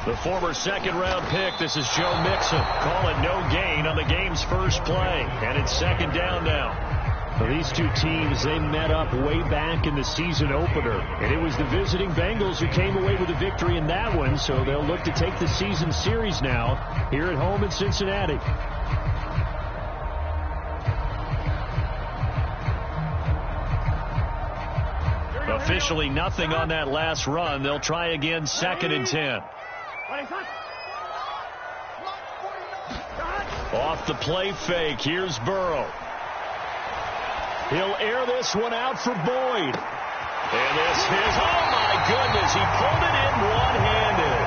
The former second-round pick, this is Joe Mixon, calling no gain on the game's first play. And it's second down now. For these two teams, they met up way back in the season opener. And it was the visiting Bengals who came away with a victory in that one, so they'll look to take the season series now here at home in Cincinnati. Officially nothing on that last run. They'll try again, second and 10. Off the play fake, here's Burrow. He'll air this one out for Boyd. And this is, oh my goodness, he pulled it in one-handed.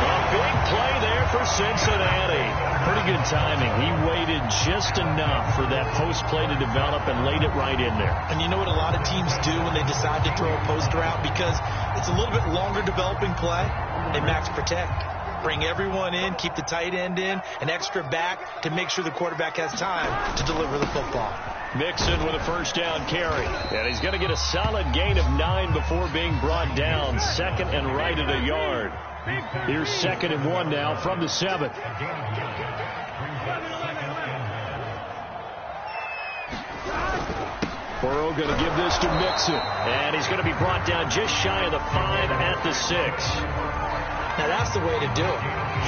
A big play there for Cincinnati. Pretty good timing. He waited just enough for that post play to develop and laid it right in there. And you know what a lot of teams do when they decide to throw a post route? Because it's a little bit longer developing play. They max protect. Bring everyone in, keep the tight end in, an extra back to make sure the quarterback has time to deliver the football. Mixon with a first down carry. And he's going to get a solid gain of 9 before being brought down. Second and right at a yard. Here's second and 1 now from the 7. Burrow going to give this to Mixon. And he's going to be brought down just shy of the 5 at the 6. Now, that's the way to do it.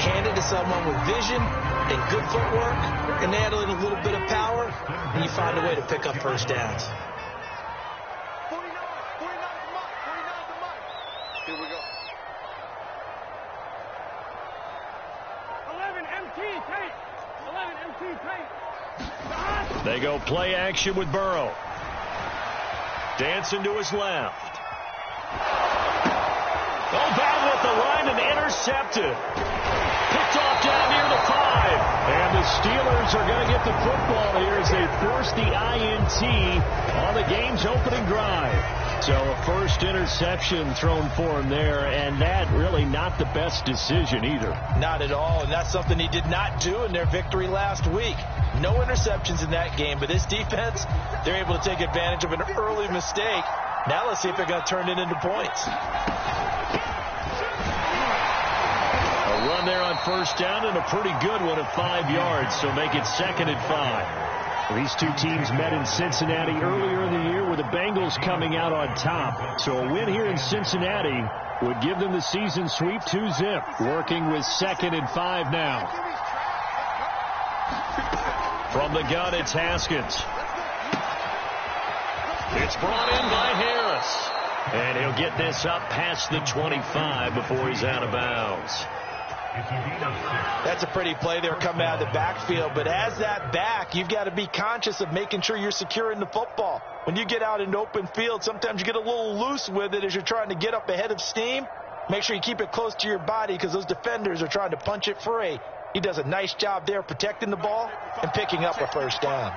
Hand it to someone with vision and good footwork, and add in a little bit of power, and you find a way to pick up first downs. Here we go. 11 MT tape. 11 MT tape. They go play action with Burrow. Dancing to his left. Oh, battle at the line and intercepted. Picked off down near the 5. And the Steelers are going to get the football here as they force the INT on the game's opening drive. So a first interception thrown for him there, and that really not the best decision either. Not at all, and that's something he did not do in their victory last week. No interceptions in that game, but this defense, they're able to take advantage of an early mistake. Now let's see if they're going to turn it into points. A run there on first down and a pretty good one at 5 yards, so make it second and 5. These two teams met in Cincinnati earlier in the year with the Bengals coming out on top. So a win here in Cincinnati would give them the season sweep 2-zip. Working with second and 5 now. From the gun, it's Haskins. It's brought in by Harris. And he'll get this up past the 25 before he's out of bounds. That's a pretty play there coming out of the backfield. But as that back, you've got to be conscious of making sure you're securing the football. When you get out in open field, sometimes you get a little loose with it as you're trying to get up ahead of steam. Make sure you keep it close to your body because those defenders are trying to punch it free. He does a nice job there protecting the ball and picking up a first down.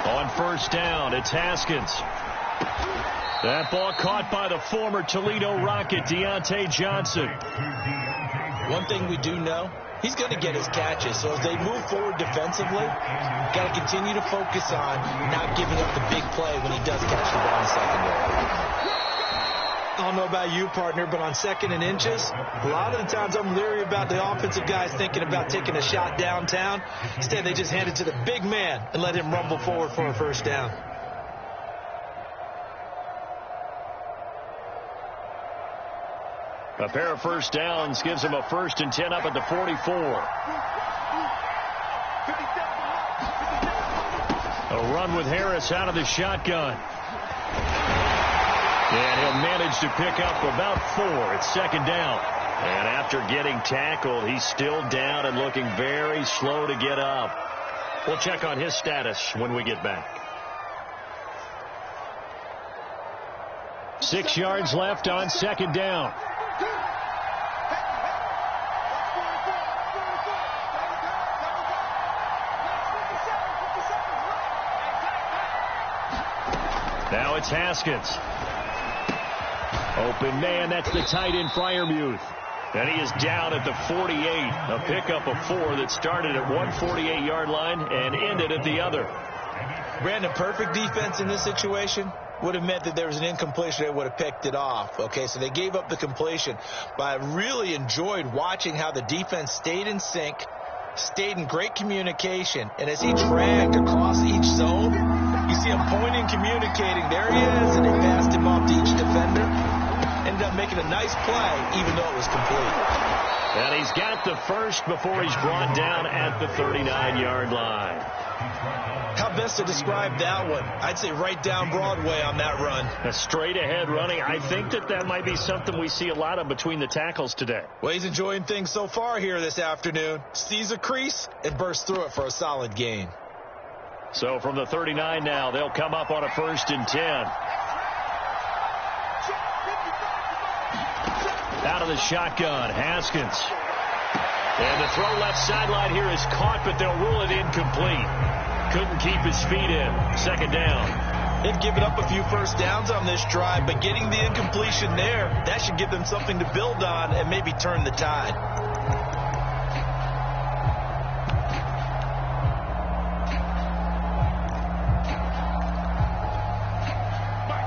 On first down, it's Haskins. That ball caught by the former Toledo Rocket, Deontay Johnson. One thing we do know, he's going to get his catches. So as they move forward defensively, got to continue to focus on not giving up the big play when he does catch the ball in secondary. I don't know about you, partner, but on second and inches, a lot of the times I'm leery about the offensive guys thinking about taking a shot downtown. Instead, they just hand it to the big man and let him rumble forward for a first down. A pair of first downs gives him a 1st and 10 up at the 44. A run with Harris out of the shotgun. And he'll manage to pick up about 4. It's second down. And after getting tackled, he's still down and looking very slow to get up. We'll check on his status when we get back. 6 yards left on second down. Now it's Haskins. Open man, that's the tight end, Freiermuth. And he is down at the 48. A pickup of 4 that started at one 48-yard line and ended at the other. Brandon, perfect defense in this situation would have meant that there was an incompletion that would have picked it off. Okay, so they gave up the completion. But I really enjoyed watching how the defense stayed in sync, stayed in great communication, and as he dragged across each zone, you see him pointing, communicating. There he is, and they passed him off to each defender. Ended up making a nice play, even though it was complete. And he's got the first before he's brought down at the 39-yard line. How best to describe that one? I'd say right down Broadway on that run. A straight-ahead running. I think that might be something we see a lot of between the tackles today. Well, he's enjoying things so far here this afternoon. Sees a crease and bursts through it for a solid gain. So from the 39 now, they'll come up on a 1st and 10. Out of the shotgun, Haskins. And the throw left sideline here is caught, but they'll rule it incomplete. Couldn't keep his feet in. 2nd down. They've given up a few first downs on this drive, but getting the incompletion there, that should give them something to build on and maybe turn the tide.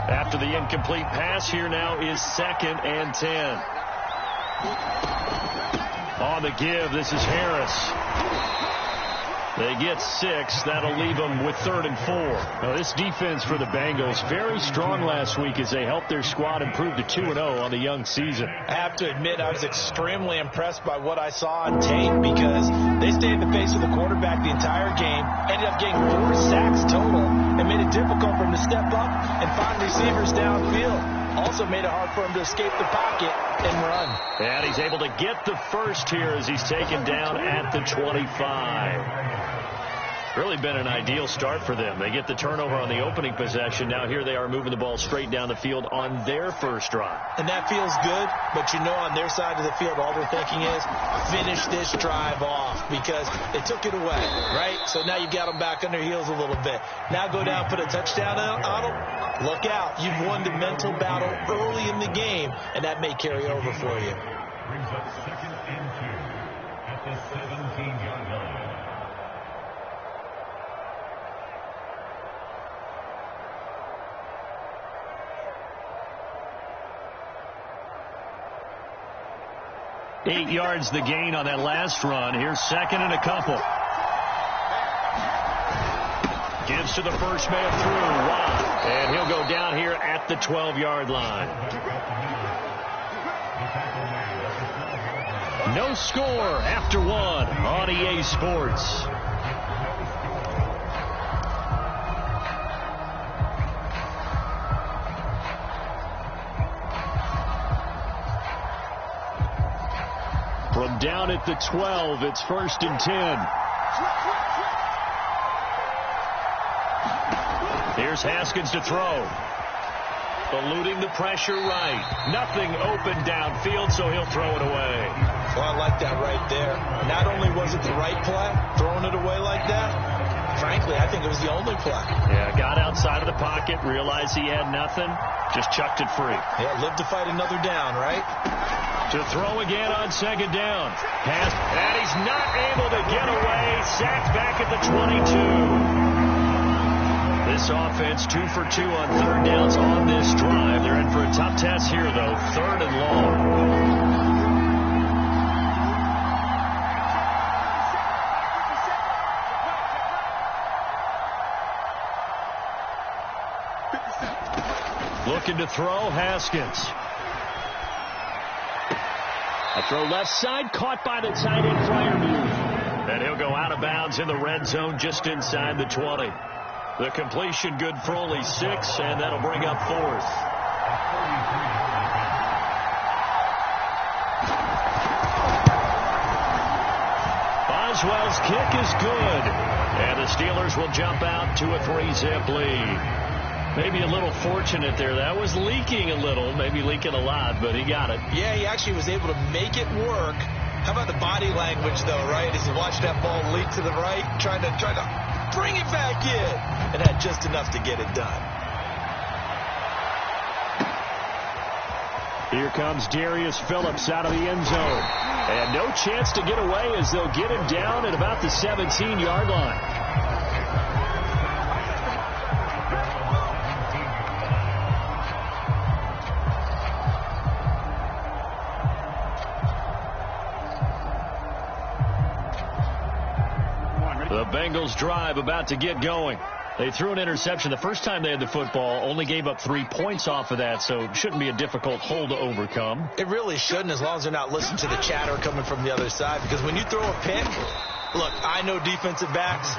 After the incomplete pass, here now is 2nd and 10. On the give, this is Harris. They get 6. That'll leave them with 3rd and 4. Now, this defense for the Bengals, very strong last week as they helped their squad improve to 2-0 on the young season. I have to admit, I was extremely impressed by what I saw on tape because they stayed in the face of the quarterback the entire game, ended up getting 4 sacks total, and made it difficult for him to step up and find receivers downfield. Also made it hard for him to escape the pocket and run. And he's able to get the first here as he's taken down at the 25. Really been an ideal start for them. They get the turnover on the opening possession. Now here they are moving the ball straight down the field on their first drive. And that feels good, but you know on their side of the field all they're thinking is finish this drive off because they took it away, right? So now you've got them back on their heels a little bit. Now go down, put a touchdown on them. Look out. You've won the mental battle early in the game, and that may carry over for you. Brings up 2nd and 2 at the 17-yard line. Eight yards the gain on that last run. Here's 2nd and a couple. Gives to the first man through. Watt. And he'll go down here at the 12-yard line. No score after 1 on EA Sports. From down at the 12, it's 1st and 10. Here's Haskins to throw. Eluding the pressure right. Nothing open downfield, so he'll throw it away. Well, I like that right there. Not only was it the right play, throwing it away like that, frankly, I think it was the only play. Yeah, got outside of the pocket, realized he had nothing, just chucked it free. Yeah, lived to fight another down, right? To throw again on 2nd down. Pass, and he's not able to get away. Sacked back at the 22. This offense 2 for 2 on 3rd downs on this drive. They're in for a tough test here, though. 3rd and long. Looking to throw, Haskins. A throw left side, caught by the tight end, Freiermuth. And he'll go out of bounds in the red zone just inside the 20. The completion good for only 6, and that'll bring up 4th. Boswell's kick is good. And the Steelers will jump out to a 3-zip lead. Maybe a little fortunate there. That was leaking a little, maybe leaking a lot, but he got it. Yeah, he actually was able to make it work. How about the body language, though, right? As he watched that ball leak to the right, trying to bring it back in, and had just enough to get it done. Here comes Darius Phillips out of the end zone. And no chance to get away as they'll get him down at about the 17-yard line. The Bengals drive about to get going. They threw an interception the first time they had the football, only gave up 3 points off of that, so it shouldn't be a difficult hole to overcome. It really shouldn't, as long as they're not listening to the chatter coming from the other side, because when you throw a pick, look, I know defensive backs,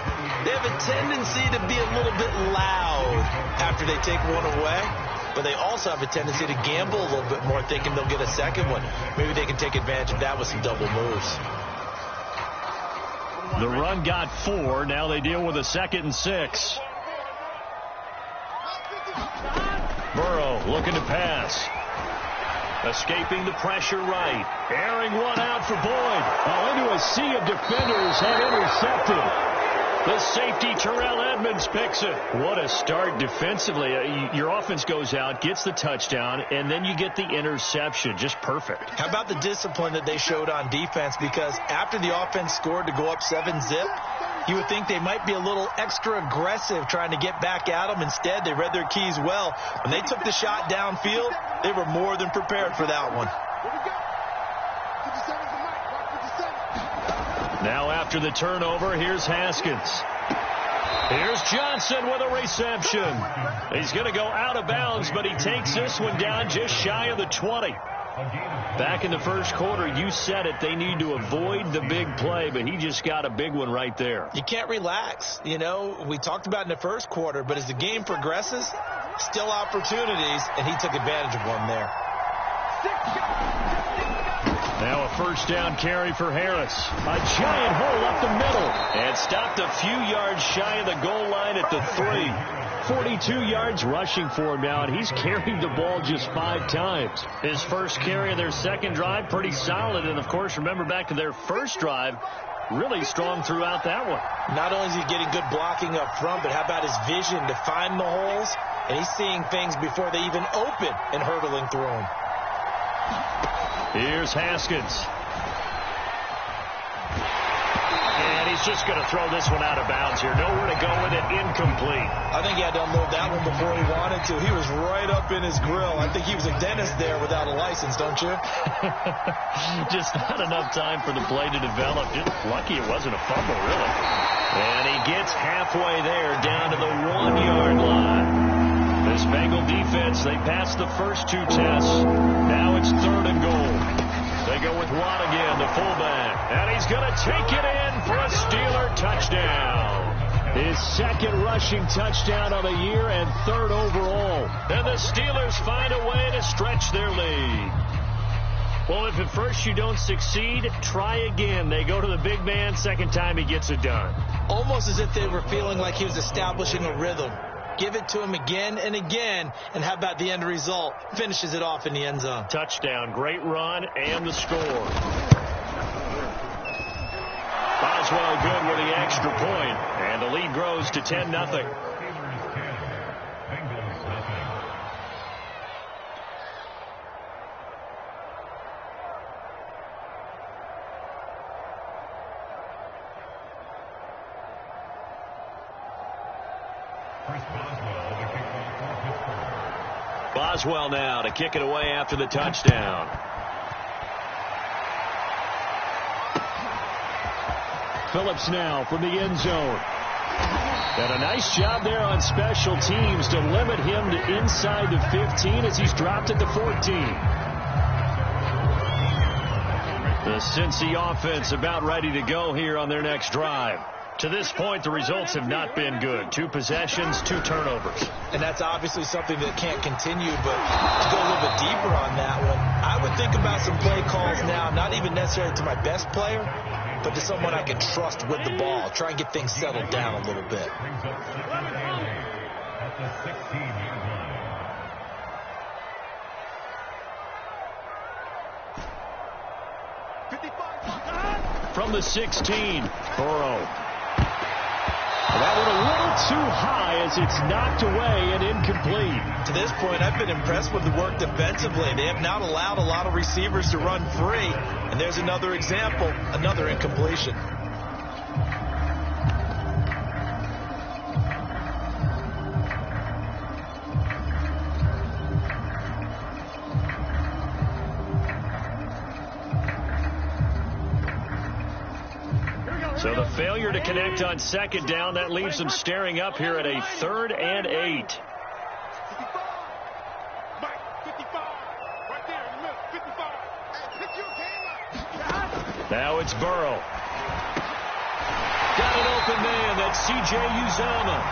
they have a tendency to be a little bit loud after they take one away, but they also have a tendency to gamble a little bit more, thinking they'll get a second one. Maybe they can take advantage of that with some double moves. The run got 4. Now they deal with a 2nd and 6. Burrow looking to pass. Escaping the pressure right. Airing one out for Boyd. Into a sea of defenders and intercepted. The safety, Terrell Edmonds, picks it. What a start defensively. Your offense goes out, gets the touchdown, and then you get the interception. Just perfect. How about the discipline that they showed on defense? Because after the offense scored to go up 7-zip, you would think they might be a little extra aggressive trying to get back at them. Instead, they read their keys well. When they took the shot downfield, they were more than prepared for that one. Now after the turnover, here's Haskins. Here's Johnson with a reception. He's going to go out of bounds, but he takes this one down just shy of the 20. Back in the first quarter, you said it, they need to avoid the big play, but he just got a big one right there. You can't relax. You know, we talked about in the first quarter, but as the game progresses, still opportunities, and he took advantage of one there. Now a first down carry for Harris. A giant hole up the middle. And stopped a few yards shy of the goal line at the 3. 42 yards rushing for him now, and he's carried the ball just 5 times. His first carry of their second drive, pretty solid. And, of course, remember back to their first drive, really strong throughout that one. Not only is he getting good blocking up front, but how about his vision to find the holes? And he's seeing things before they even open and hurtling through them. Here's Haskins. And he's just going to throw this one out of bounds here. Nowhere to go with it. Incomplete. I think he had to unload that one before he wanted to. He was right up in his grill. I think he was a dentist there without a license, don't you? Just not enough time for the play to develop. Just lucky it wasn't a fumble, really. And he gets halfway there, down to the 1-yard line. This Bengal defense, they passed the first 2 tests. Now it's 3rd and goal. They go with Watt again, the fullback. And he's going to take it in for a Steeler touchdown. His 2nd rushing touchdown of the year and 3rd overall. And the Steelers find a way to stretch their lead. Well, if at first you don't succeed, try again. They go to the big man. 2nd time he gets it done. Almost as if they were feeling like he was establishing a rhythm. Give it to him again and again, and how about the end result? Finishes it off in the end zone. Touchdown, great run, and the score. Boswell good with the extra point, and the lead grows to 10-0. Boswell now to kick it away after the touchdown. Phillips now from the end zone. And a nice job there on special teams to limit him to inside the 15 as he's dropped at the 14. The Cincy offense about ready to go here on their next drive. To this point, the results have not been good. 2 possessions, 2 turnovers. And that's obviously something that can't continue, but to go a little bit deeper on that one, I would think about some play calls now, not even necessarily to my best player, but to someone I can trust with the ball. Try and get things settled down a little bit. From the 16, Burrow. That one a little too high as it's knocked away and incomplete. To this point, I've been impressed with the work defensively. They have not allowed a lot of receivers to run free. And there's another example, another incompletion. So the failure to connect on second down, that leaves them staring up here at a 3rd and 8. Now it's Burrow. Got an open man. That's C.J. Uzomah.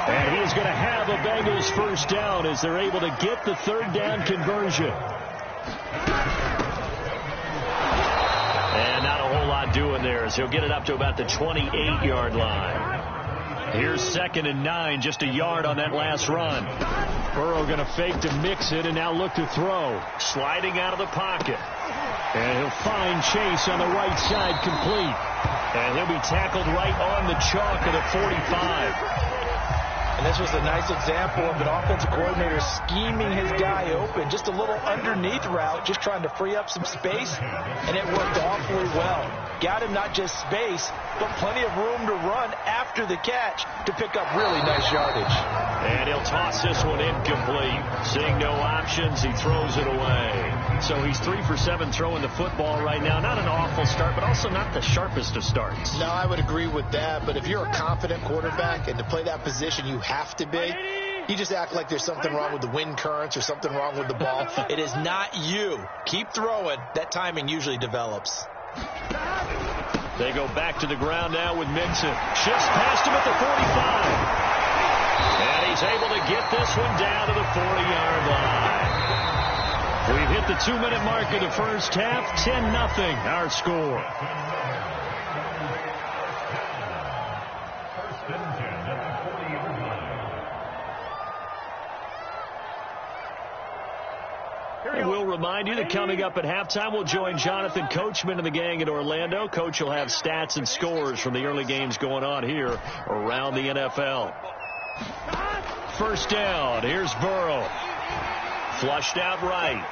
And he's going to have a Bengals first down as they're able to get the 3rd down conversion. And not a whole lot doing there as he'll get it up to about the 28-yard line. Here's 2nd and 9, just a yard on that last run. Burrow going to fake to mix it and now look to throw. Sliding out of the pocket. And he'll find Chase on the right side, complete. And he'll be tackled right on the chalk at the 45. And this was a nice example of an offensive coordinator scheming his guy open. Just a little underneath route, just trying to free up some space. And it worked awfully well. Got him not just space, but plenty of room to run after the catch to pick up really nice yardage. And he'll toss this one incomplete. Seeing no options, he throws it away. So he's 3 for 7 throwing the football right now. Not an awful start, but also not the sharpest of starts. No, I would agree with that. But if you're a confident quarterback and to play that position you have to be, you just act like there's something wrong with the wind currents or something wrong with the ball. It is not you. Keep throwing. That timing usually develops. They go back to the ground now with Mixon. Shifts past him at the 45. And he's able to get this one down to the 40-yard line. We've hit the 2-minute mark of the first half. 10-0 our score. First and 10 at the 40-yard line. And we'll remind you that coming up at halftime, we'll join Jonathan Coachman and the gang in Orlando. Coach will have stats and scores from the early games going on here around the NFL. First down. Here's Burrow. Flushed out right.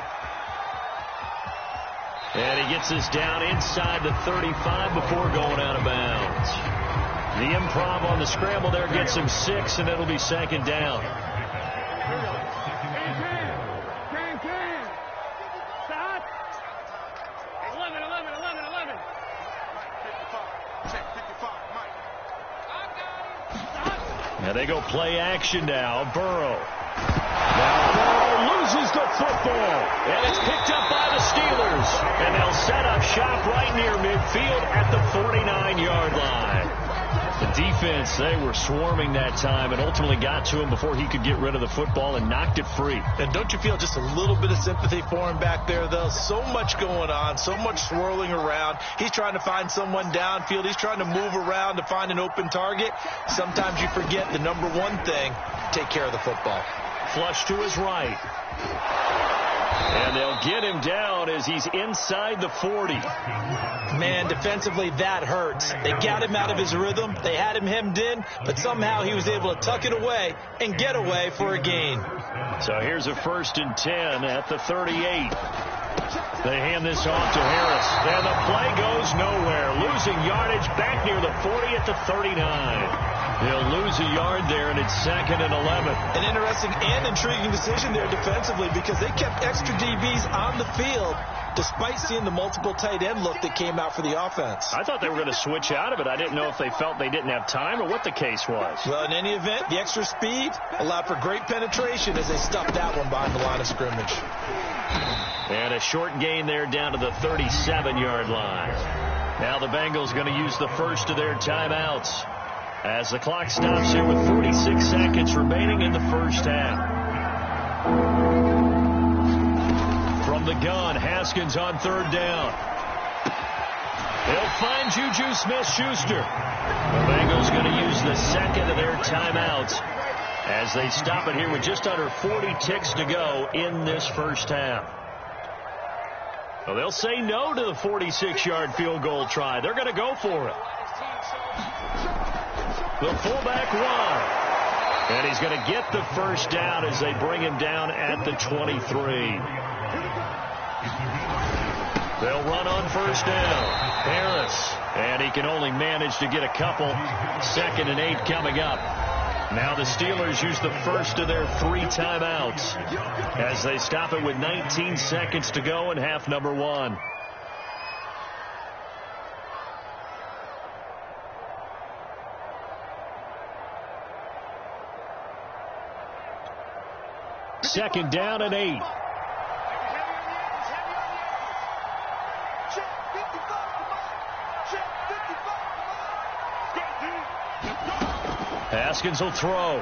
And he gets this down inside the 35 before going out of bounds. The improv on the scramble there gets him 6, and it'll be 2nd down. Stop. 11. Now they go play action now. Burrow. Now Burrow loses the football. And it's picked up by the Steelers. And they'll set up shop right near midfield at the 49-yard line. The defense, they were swarming that time and ultimately got to him before he could get rid of the football and knocked it free. And don't you feel just a little bit of sympathy for him back there, though? So much going on, so much swirling around. He's trying to find someone downfield. He's trying to move around to find an open target. Sometimes you forget the number one thing, take care of the football. Flush to his right. And they'll get him down as he's inside the 40. Man, defensively, that hurts. They got him out of his rhythm. They had him hemmed in, but somehow he was able to tuck it away and get away for a gain. So here's a 1st and 10 at the 38. They hand this off to Harris. And the play goes nowhere. Losing yardage back near the 40 at the 39. They'll lose a yard there, and it's 2nd and 11. An interesting and intriguing decision there defensively because they kept extra DBs on the field despite seeing the multiple tight end look that came out for the offense. I thought they were going to switch out of it. I didn't know if they felt they didn't have time or what the case was. Well, in any event, the extra speed allowed for great penetration as they stuffed that one behind the line of scrimmage. And a short gain there down to the 37-yard line. Now the Bengals going to use the first of their timeouts as the clock stops here with 46 seconds remaining in the first half. From the gun, Haskins on 3rd down. They'll find Juju Smith-Schuster. The Bengals going to use the second of their timeouts as they stop it here with just under 40 ticks to go in this first half. Well, they'll say no to the 46-yard field goal try. They're going to go for it. The fullback won. And he's going to get the first down as they bring him down at the 23. They'll run on first down. Harris. And he can only manage to get a couple. 2nd and 8 coming up. Now the Steelers use the first of their 3 timeouts as they stop it with 19 seconds to go in half number 1. Second down and 8. Haskins will throw. A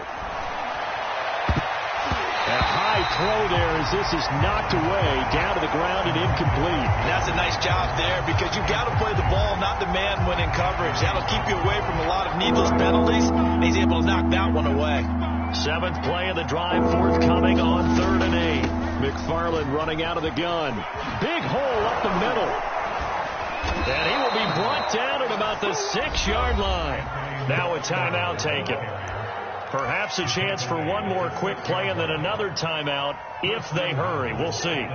high throw there as this is knocked away, down to the ground and incomplete. And that's a nice job there because you've got to play the ball, not the man when in coverage. That'll keep you away from a lot of needless penalties, and he's able to knock that one away. 7th play of the drive forthcoming on 3rd and 8. McFarland running out of the gun. Big hole up the middle. And he will be brought down at about the 6-yard line. Now a timeout taken. Perhaps a chance for one more quick play and then another timeout if they hurry. We'll see.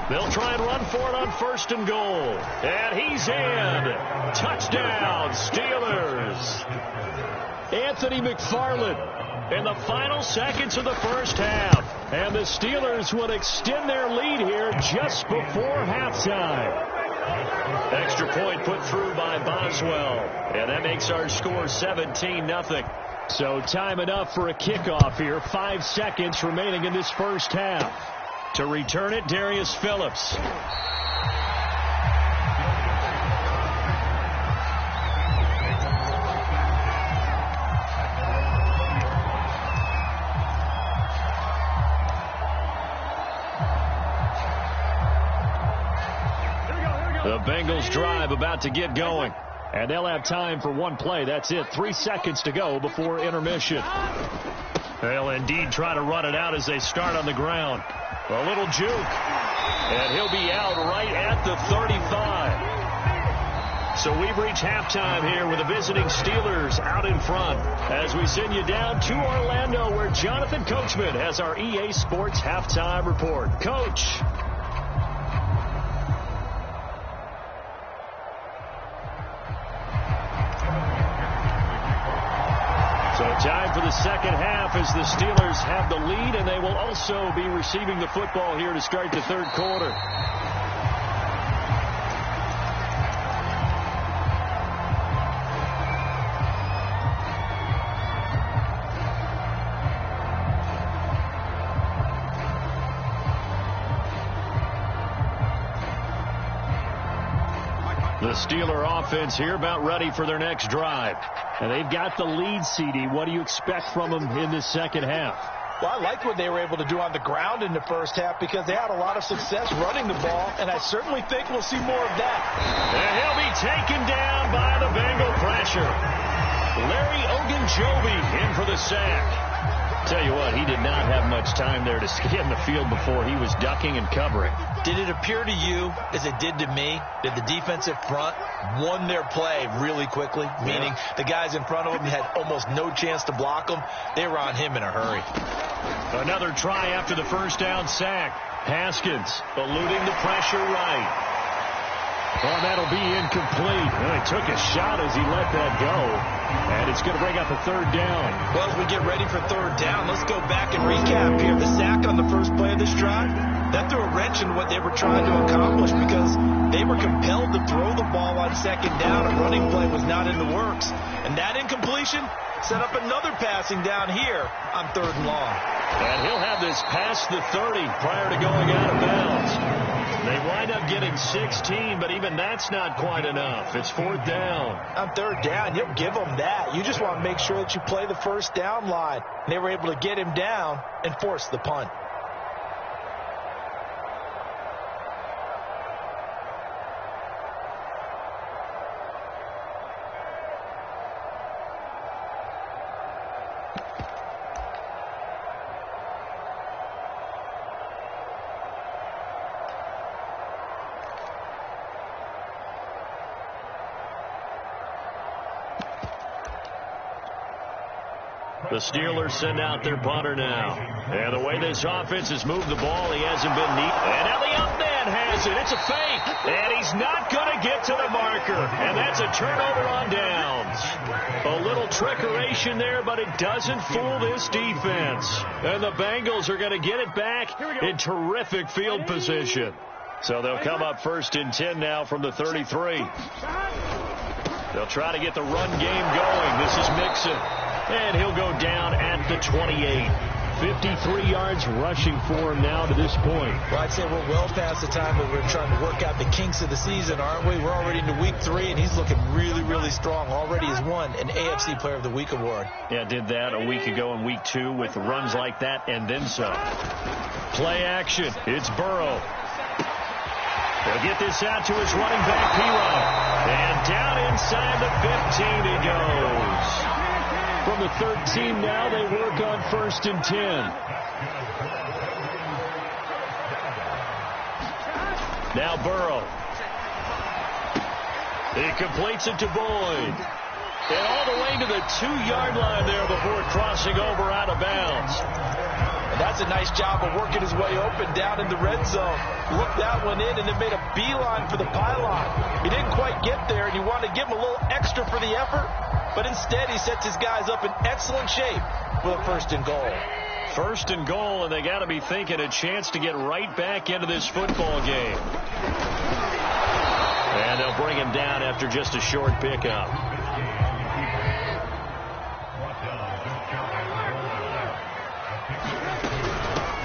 They'll try and run for it on 1st and goal. And he's in. Touchdown, Steelers. Anthony McFarland in the final seconds of the first half. And the Steelers will extend their lead here just before halftime. Extra point put through by Boswell. And that makes our score 17-0. So time enough for a kickoff here. 5 seconds remaining in this first half. To return it, Darius Phillips. The Bengals drive about to get going. And they'll have time for one play. That's it. 3 seconds to go before intermission. They'll indeed try to run it out as they start on the ground. A little juke. And he'll be out right at the 35. So we've reached halftime here with the visiting Steelers out in front. As we send you down to Orlando where Jonathan Coachman has our EA Sports halftime report. Coach. So time for the second half as the Steelers have the lead, and they will also be receiving the football here to start the third quarter. The Steeler offense here about ready for their next drive. And they've got the lead, CD. What do you expect from them in this second half? Well, I like what they were able to do on the ground in the first half because they had a lot of success running the ball, and I certainly think we'll see more of that. And he'll be taken down by the Bengal pressure. Larry Ogunjobi in for the sack. Tell you what, he did not have much time there to scan the field before he was ducking and covering. Did it appear to you, as it did to me, that the defensive front won their play really quickly? Meaning the guys in front of him had almost no chance to block him. They were on him in a hurry. Another try after the first down sack. Haskins eluding the pressure right. Well, that'll be incomplete. Well, he took a shot as he let that go. And it's going to bring up a third down. Well, as we get ready for third down, let's go back and recap here. The sack on the first play of this drive, that threw a wrench in what they were trying to accomplish because they were compelled to throw the ball on second down. A running play was not in the works. And that incompletion set up another passing down here on third and long. And he'll have this past the 30 prior to going out of bounds. They wind up getting 16, but even that's not quite enough. It's fourth down. On third down, you'll give them that. You just want to make sure that you play the first down line. They were able to get him down and force the punt. The Steelers send out their punter now. And the way this offense has moved the ball, he hasn't been neat. And now the up man has it. It's a fake. And he's not going to get to the marker. And that's a turnover on downs. A little trickeration there, but it doesn't fool this defense. And the Bengals are going to get it back in terrific field position. So they'll come up 1st and 10 now from the 33. They'll try to get the run game going. This is Mixon. And he'll go down at the 28. 53 yards rushing for him now to this point. Well, I'd say we're well past the time that we're trying to work out the kinks of the season, aren't we? We're already into week 3, and he's looking really, really strong. Already has won an AFC Player of the Week award. Yeah, did that a week ago in week 2 with runs like that and then some. Play action. It's Burrow. They'll get this out to his running back, P-Rod. And down inside the 15 he goes. From the 13 now, they work on 1st and 10. Now Burrow. He completes it to Boyd. And all the way to the 2-yard line there before crossing over out of bounds. And that's a nice job of working his way open down in the red zone. Looked that one in and then made a beeline for the pylon. He didn't quite get there, and you wanted to give him a little extra for the effort. But instead, he sets his guys up in excellent shape for the 1st and goal. 1st and goal, and they got to be thinking a chance to get right back into this football game. And they'll bring him down after just a short pickup.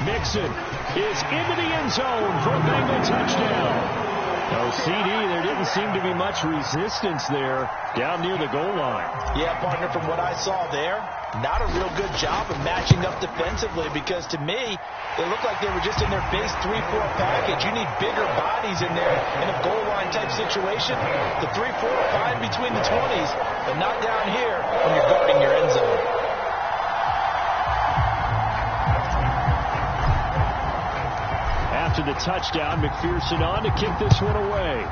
Mixon is into the end zone for a Bengal touchdown. Oh, CD, there didn't seem to be much resistance there down near the goal line. Yeah, partner, from what I saw there, not a real good job of matching up defensively because to me, they looked like they were just in their base 3-4 package. You need bigger bodies in there in a goal line type situation. The 3-4 are fine between the 20s, but not down here when you're guarding your end zone. After the touchdown, McPherson on to kick this one away.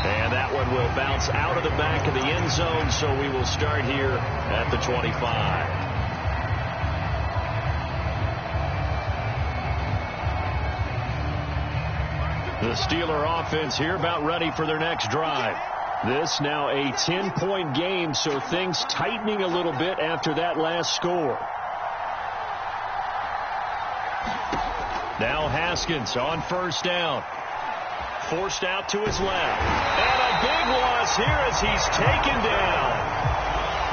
And that one will bounce out of the back of the end zone, so we will start here at the 25. The Steeler offense here about ready for their next drive. This now a 10-point game, so things tightening a little bit after that last score. Now Haskins on 1st down. Forced out to his left. And a big loss here as he's taken down.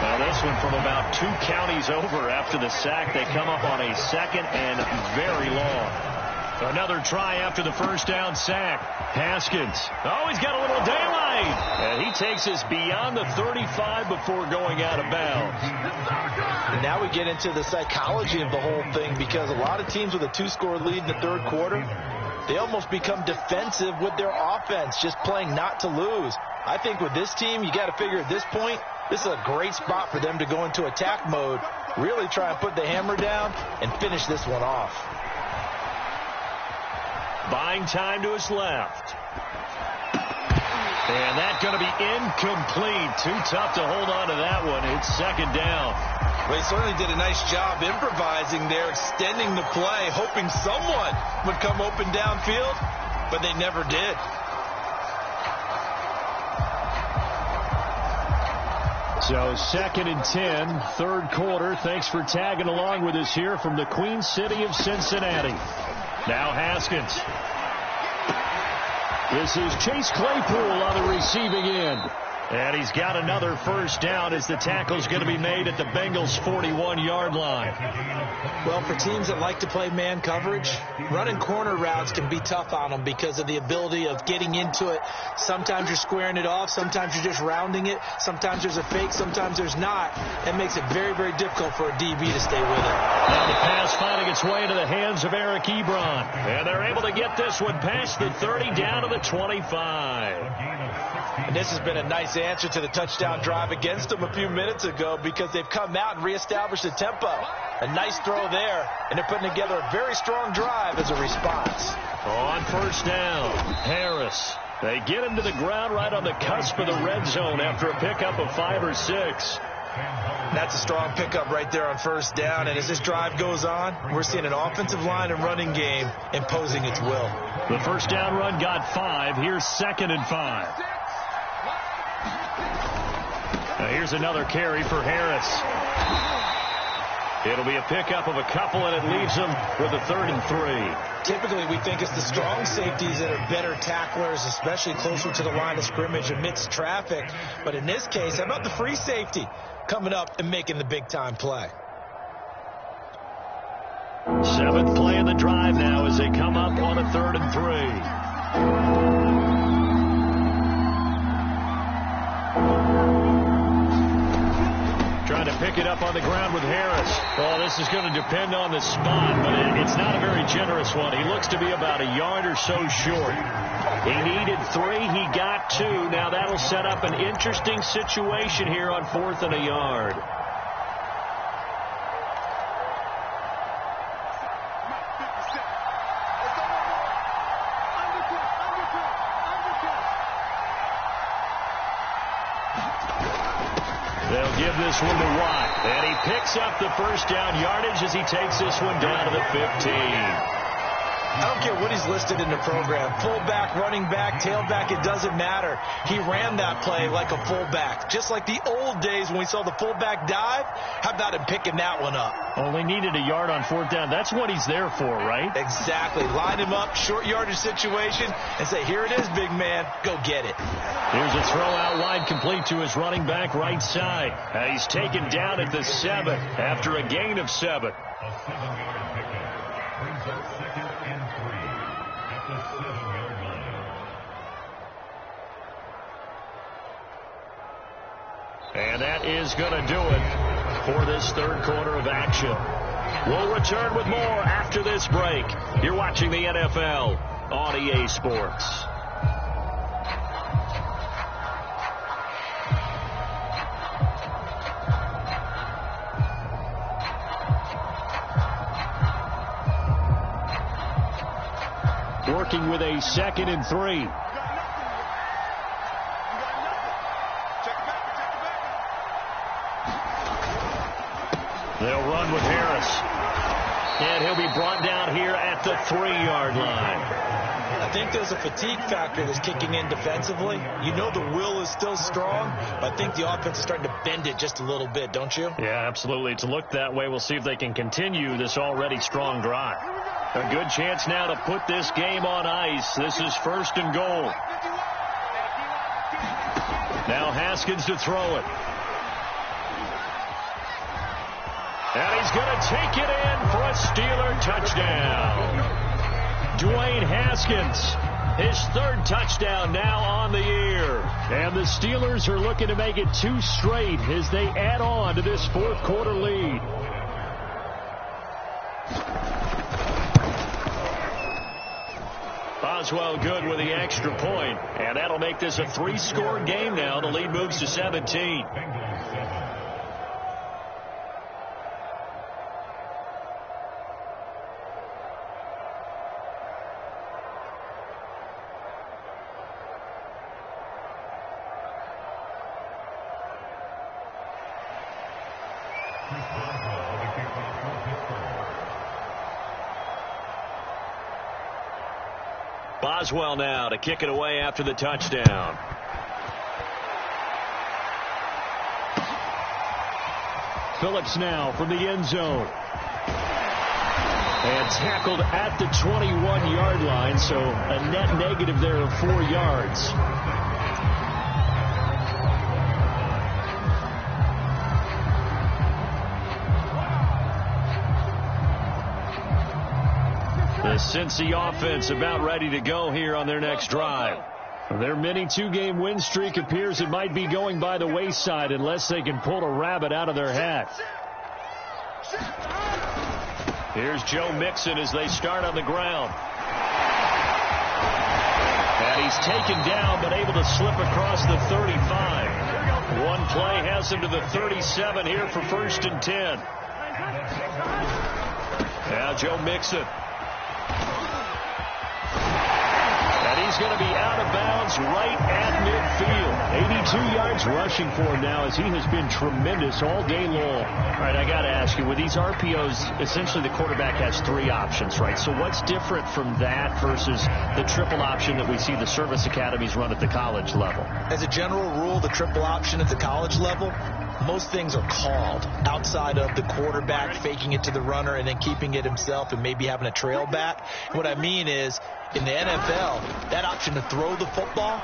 Now this one from about 2 counties over after the sack. They come up on a 2nd and very long. Another try after the 1st down sack. Haskins. Oh, he's got a little daylight. And he takes us beyond the 35 before going out of bounds. And now we get into the psychology of the whole thing because a lot of teams with a 2-score lead in the 3rd quarter, they almost become defensive with their offense, just playing not to lose. I think with this team, you got to figure at this point, this is a great spot for them to go into attack mode, really try and put the hammer down and finish this one off. Buying time to his left. And that's going to be incomplete. Too tough to hold on to that one. It's 2nd down. Well, he certainly did a nice job improvising there, extending the play, hoping someone would come open downfield, but they never did. So 2nd and 10, 3rd quarter. Thanks for tagging along with us here from the Queen City of Cincinnati. Now Haskins. This is Chase Claypool on the receiving end. And he's got another 1st down as the tackle's going to be made at the Bengals' 41-yard line. Well, for teams that like to play man coverage, running corner routes can be tough on them because of the ability of getting into it. Sometimes you're squaring it off. Sometimes you're just rounding it. Sometimes there's a fake. Sometimes there's not. That makes it very, very difficult for a DB to stay with it. Now the pass finding its way into the hands of Eric Ebron. And they're able to get this one past the 30 down to the 25. And this has been a nice answer to the touchdown drive against them a few minutes ago because they've come out and reestablished the tempo. A nice throw there, and they're putting together a very strong drive as a response. On 1st down, Harris They get him to the ground right on the cusp of the red zone after a pickup of 5 or 6. That's a strong pickup right there on first down. And as this drive goes on, we're seeing an offensive line and running game imposing its will. The first down run got 5. Here's 2nd and 5. Now here's another carry for Harris. It'll be a pickup of a couple, and it leaves them with a 3rd and 3. Typically, we think it's the strong safeties that are better tacklers, especially closer to the line of scrimmage amidst traffic. But in this case, how about the free safety coming up and making the big-time play? 7th play of the drive now as they come up on a 3rd and 3. Trying to pick it up on the ground with Harris. Well, this is going to depend on the spot, but it's not a very generous one. He looks to be about a yard or so short. He needed 3. He got 2. Now that'll set up an interesting situation here on 4th and a yard. They'll give this one to Watt, and he picks up the first down yardage as he takes this one down to the 15. I don't care what he's listed in the program. Fullback, running back, tailback, it doesn't matter. He ran that play like a fullback, just like the old days when we saw the fullback dive. How about him picking that one up? Only needed a yard on 4th down. That's what he's there for, right? Exactly. Line him up, short yardage situation, and say, here it is, big man. Go get it. Here's a throw out wide complete to his running back right side. He's taken down at the 7 after a gain of 7. A 7-yard pickup brings up 2nd and 3 at the 7-yard line. And that is going to do it for this 3rd quarter of action. We'll return with more after this break. You're watching the NFL on EA Sports. Working with a 2nd and 3. They'll run with Harris. And he'll be brought down here at the 3-yard line. I think there's a fatigue factor that's kicking in defensively. You know the will is still strong, but I think the offense is starting to bend it just a little bit, don't you? Yeah, absolutely. It's looked that way. We'll see if they can continue this already strong drive. A good chance now to put this game on ice. This is 1st and goal. Now Haskins to throw it. And he's going to take it in for a Steeler touchdown. Dwayne Haskins, his 3rd touchdown now on the year. And the Steelers are looking to make it 2 straight as they add on to this 4th quarter lead. Boswell good with the extra point, and that'll make this a 3-score game now. The lead moves to 17. Boswell now to kick it away after the touchdown. Phillips now from the end zone. And tackled at the 21-yard line, so a net negative there of 4 yards. The Cincy offense about ready to go here on their next drive. Their mini 2-game win streak appears it might be going by the wayside unless they can pull a rabbit out of their hat. Here's Joe Mixon as they start on the ground. And he's taken down but able to slip across the 35. One play has him to the 37 here for 1st and 10. Now Joe Mixon. And he's going to be out of bounds right at midfield. 82 yards rushing for him now, as he has been tremendous all day long. All right, I got to ask you, with these RPOs, essentially the quarterback has 3 options, right? So what's different from that versus the triple option that we see the service academies run at the college level? As a general rule, the triple option at the college level, most things are called outside of the quarterback faking it to the runner and then keeping it himself and maybe having a trail back. What I mean is, in the NFL, that option to throw the football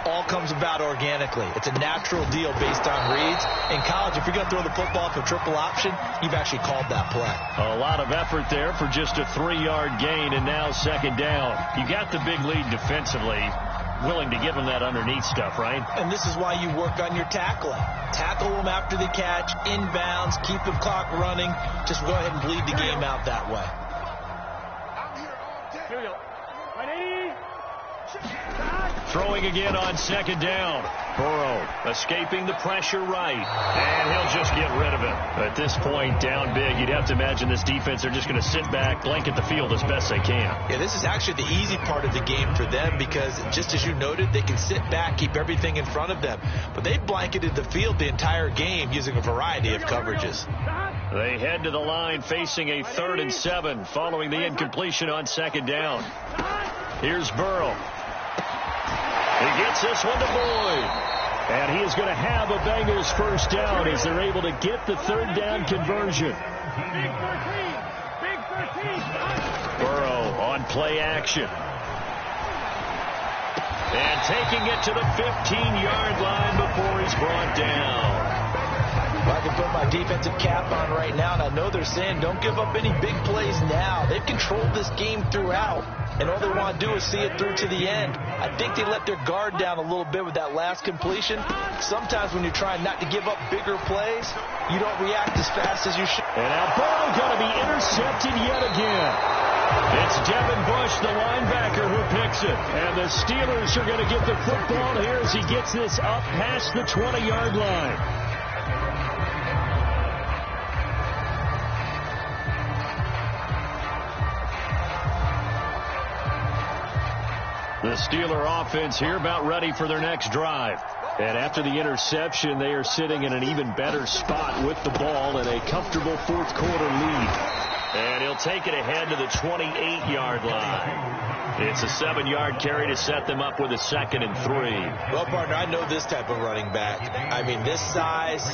all comes about organically. It's a natural deal based on reads. In college, if you're going to throw the football for triple option, you've actually called that play. A lot of effort there for just a 3-yard gain, and now second down. You got the big lead defensively. Willing to give them that underneath stuff, right? And this is why you work on your tackling. Tackle them after the catch, inbounds, keep the clock running. Just go ahead and bleed the game out that way. Here we go. 180. Throwing again on second down. Burrow escaping the pressure right. And he'll just get rid of it. At this point, down big, you'd have to imagine this defense are just going to sit back, blanket the field as best they can. Yeah, this is actually the easy part of the game for them because, just as you noted, they can sit back, keep everything in front of them. But they blanketed the field the entire game using a variety of coverages. They head to the line facing a 3rd and 7 following the incompletion on second down. Here's Burrow. He gets this one to Boyd. And he is going to have a Bengals first down as they're able to get the 3rd down conversion. Big 13. Big 13. Burrow on play action. And taking it to the 15-yard line before he's brought down. Well, I can put my defensive cap on right now, and I know they're saying don't give up any big plays now. They've controlled this game throughout, and all they want to do is see it through to the end. I think they let their guard down a little bit with that last completion. Sometimes when you're trying not to give up bigger plays, you don't react as fast as you should. And now Burrow going to be intercepted yet again. It's Devin Bush, the linebacker, who picks it. And the Steelers are going to get the football here as he gets this up past the 20-yard line. 'The Steeler offense here about ready for their next drive. And after the interception, they are sitting in an even better spot with the ball and a comfortable 4th quarter lead. And he'll take it ahead to the 28-yard line. It's a 7-yard carry to set them up with a 2nd and 3. Well, partner, I know this type of running back. I mean, this size,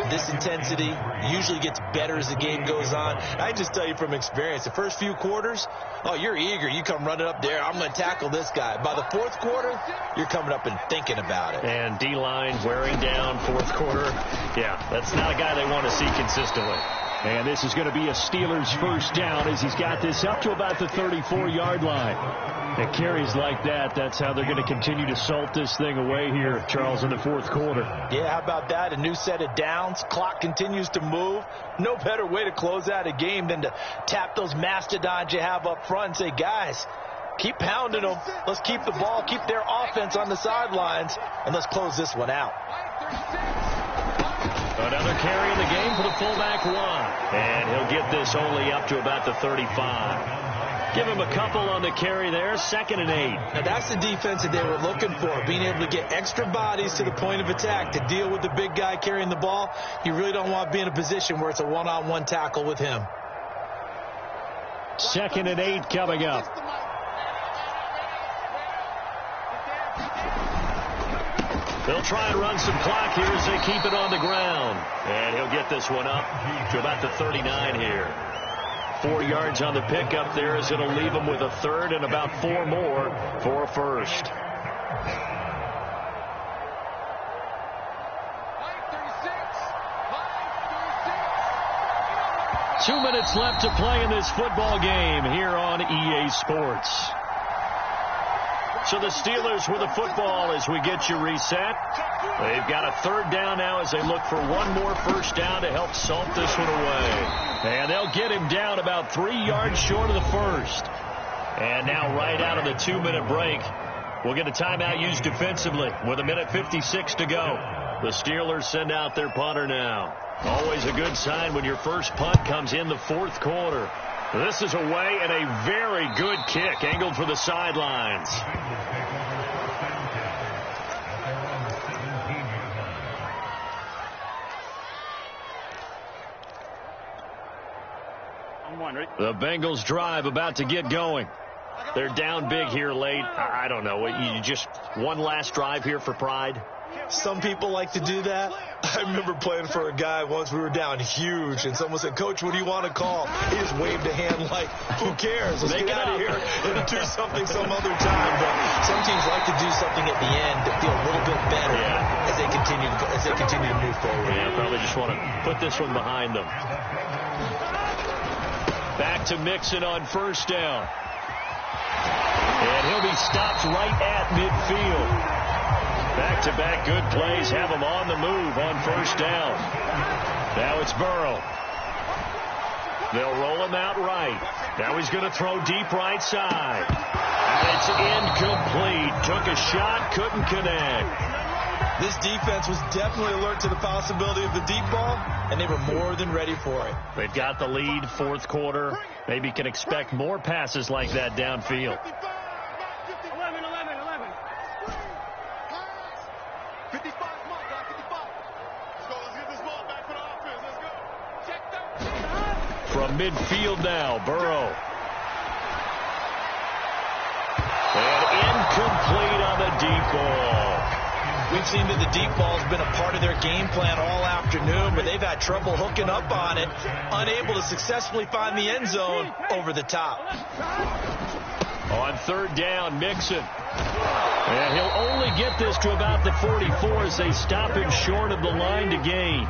this intensity usually gets better as the game goes on. I just tell you from experience, the first few quarters, oh, you're eager. You come running up there. I'm going to tackle this guy. By the 4th quarter, you're coming up and thinking about it. And D-line wearing down 4th quarter. Yeah, that's not a guy they want to see consistently. And this is going to be a Steelers first down as he's got this up to about the 34-yard line. It carries like that. That's how they're going to continue to salt this thing away here, Charles, in the 4th quarter. Yeah, how about that? A new set of downs. Clock continues to move. No better way to close out a game than to tap those mastodons you have up front and say, guys, keep pounding them. Let's keep the ball, keep their offense on the sidelines, and let's close this one out. Another carry in the game for the fullback Watt. And he'll get this only up to about the 35. Give him a couple on the carry there. 2nd and 8. Now that's the defense that they were looking for, being able to get extra bodies to the point of attack to deal with the big guy carrying the ball. You really don't want to be in a position where it's a one-on-one tackle with him. 2nd and 8 coming up. They'll try and run some clock here as they keep it on the ground. And he'll get this one up to about the 39 here. 4 yards on the pickup there as it'll leave him with a 3rd and about 4 more for a first. Two minutes left to play in this football game here on EA Sports. So the Steelers with the football as we get you reset. They've got a 3rd down now as they look for one more first down to help salt this one away. And they'll get him down about 3 yards short of the first. And now right out of the 2-minute break, we'll get a timeout used defensively with 1:56 to go. The Steelers send out their punter now. Always a good sign when your first punt comes in the 4th quarter. This is away and a very good kick angled for the sidelines. line, right? The Bengals drive about to get going. They're down big here late. I don't know. You just one last drive here for pride? Some people like to do that. I remember playing for a guy once. We were down huge, and someone said, "Coach, what do you want to call?" He just waved a hand like, "Who cares? Let's get out of here and do something some other time." But some teams like to do something at the end to feel a little bit better as they continue to move forward. Yeah, probably just want to put this one behind them. Back to Mixon on first down. And he'll be stopped right at midfield. Back-to-back good plays have him on the move on first down. Now it's Burrow. They'll roll him out right. Now he's going to throw deep right side. And it's incomplete. Took a shot, couldn't connect. This defense was definitely alert to the possibility of the deep ball, and they were more than ready for it. They've got the lead, fourth quarter. Maybe can expect more passes like that downfield. 11. 55, come on, guys, 55. Let's go, let's get this ball back for the offense. Let's go. Check that. From midfield now, Burrow. And incomplete on the deep ball. We've seen that the deep ball has been a part of their game plan all afternoon, but they've had trouble hooking up on it, unable to successfully find the end zone over the top. On third down, Mixon. And he'll only get this to about the 44 as they stop him short of the line to gain.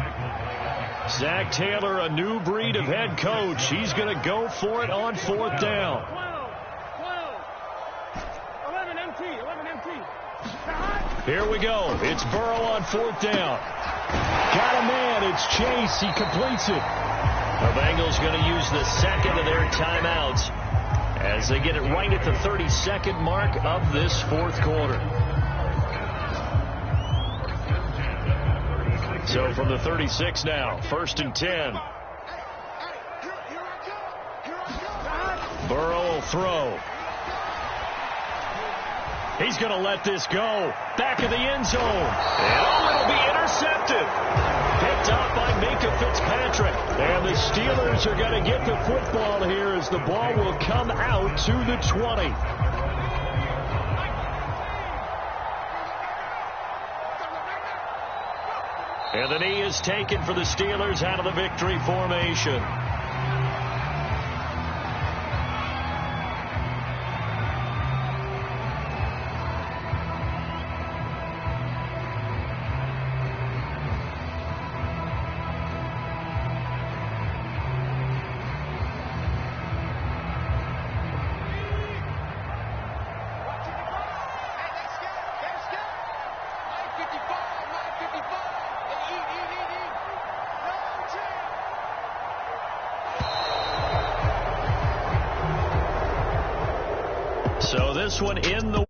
Zach Taylor, a new breed of head coach. He's going to go for it on fourth down. 11 MT. Here we go. It's Burrow on fourth down. Got a man. It's Chase. He completes it. The Bengals going to use the second of their timeouts as they get it right at the 32nd mark of this fourth quarter. So from the 36 now, first and 10. Burrow will throw. He's going to let this go. Back of the end zone. And it'll be intercepted. Picked up by Minkah Fitzpatrick. And the Steelers are going to get the football here as the ball will come out to the 20. And the knee is taken for the Steelers out of the victory formation. So this one in the